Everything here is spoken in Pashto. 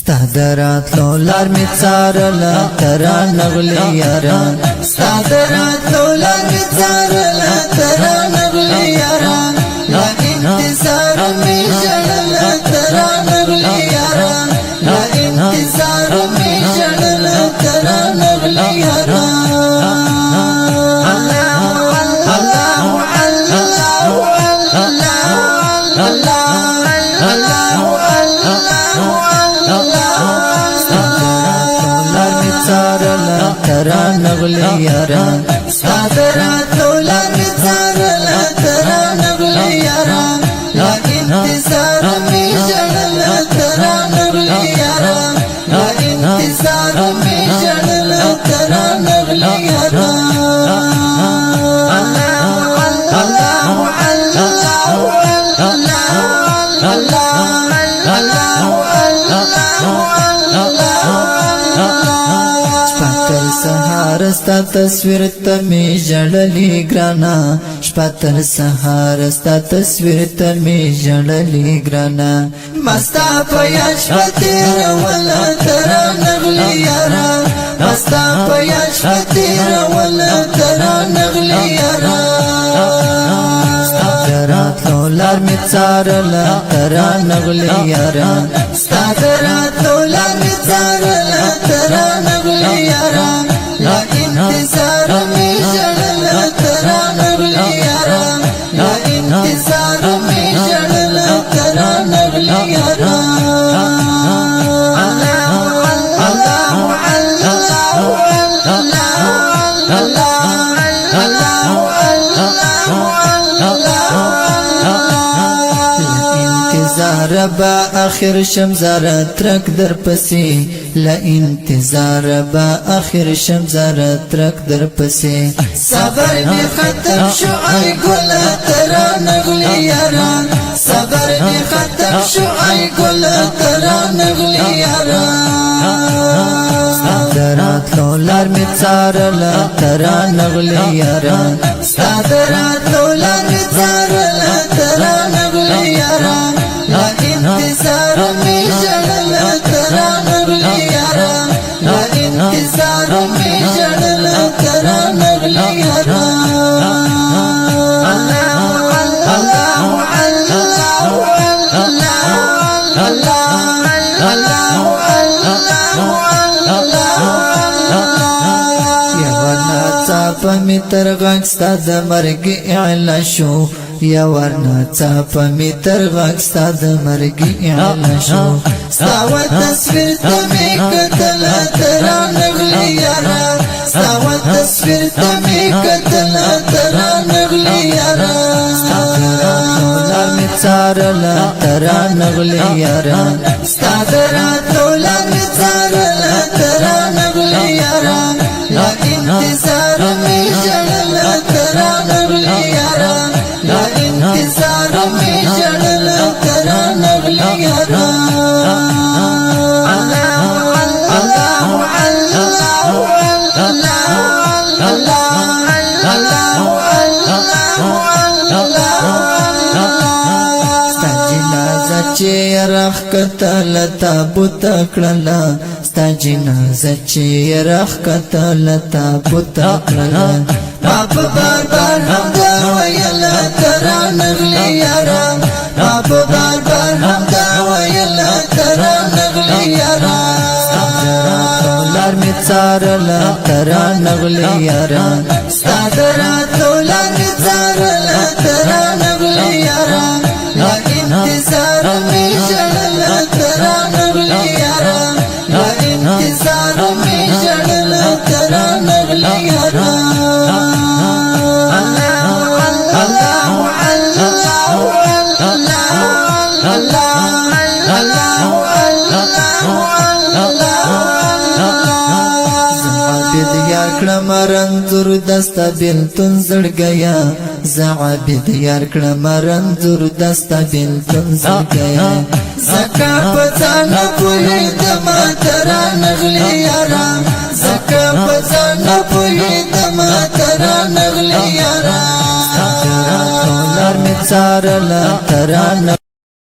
ستادرات لولار می څارلا ترا نغلی یاران ستادرات لولار می څارلا ترا نغلی یاران لا انتظار می جړلا ترا نغلی یاران لا انتظار می جړلا ترا نغلی یاران ترا نغلی یاران ستادرات لولار می څارلا ترا نغلی یاران لا انتظار می جړلا ترا نغلی یاران لا انتظار می جړلا ترا نغلی یاران سهار ستا تصویر ته می جړلی ګرانا شپتر سهار ستا تصویر ته می جړلی ګرانا مستا پیا شپتر ولا ترا نغلی یاران مستا پیا شپتر ولا ترا نغلی یاران ستادرات لولار می څارلا ترا نغلی یاران ستادرات لولار می څارلا ترا نغلی یاران لا انتظار می جړلا ترا نغلی یاران لا انتظار می جړلا ترا نغلی یاران انتظار با آخر شم زارا ترک در پسی لا انتظار با آخر شم زارا ترک در پسی صبر می ختم شو ای گل ترا نغلی یاران صبر می ختم شو ای گل ترا نغلی یاران ستادرات لولار می څارلا ترا نغلی یاران ستادرات لولار می څارلا ترا نغلی یاران لا انتظار می جړلا ترا نغلی یاران لا انتظار می جړلا ترا نغلی یاران څاپه می تر غږ ستا د مرګ اعلان شو یا ورنا څاپه می تر غږ ستا د مرګ اعلان شو ستا و تصویر ته می کتل ترا نغلی یاران ستا و تصویر ته می کتل ترا نغلی یاران ستادرات می څارلا ترا نغلی یاران ستادرات لولار می څارلا ترا نغلی یاران لا انتظار می جړلا ترا نغلی یاران لا انتظار می جړلا ترا نغلی یاران چې رخ کتل تابوت کړلا ستا جنازه چې رخ کتل تابوت کړلا باب بار بار هم دا ویلا ترا نغلی یاران باب بار بار هم دا ویلا ترا نغلی یاران ستادرات لولار می څارلا ترا نغلی یاران ستادرات لولار می څارلا ترا نغلی یاران لا انتظار می جړلا ترا نغلی یاران لا انتظار می جړلا ترا نغلی یاران کړم رنځور دستا بیلتون زړګیا زعبد یار کړم رنځور دستا بیلتون زړګیا زکا پځان پوی دم ترا نغلی یاران زکا پځان پوی دم ترا نغلی یاران ستادرات لولار می څارلا ترا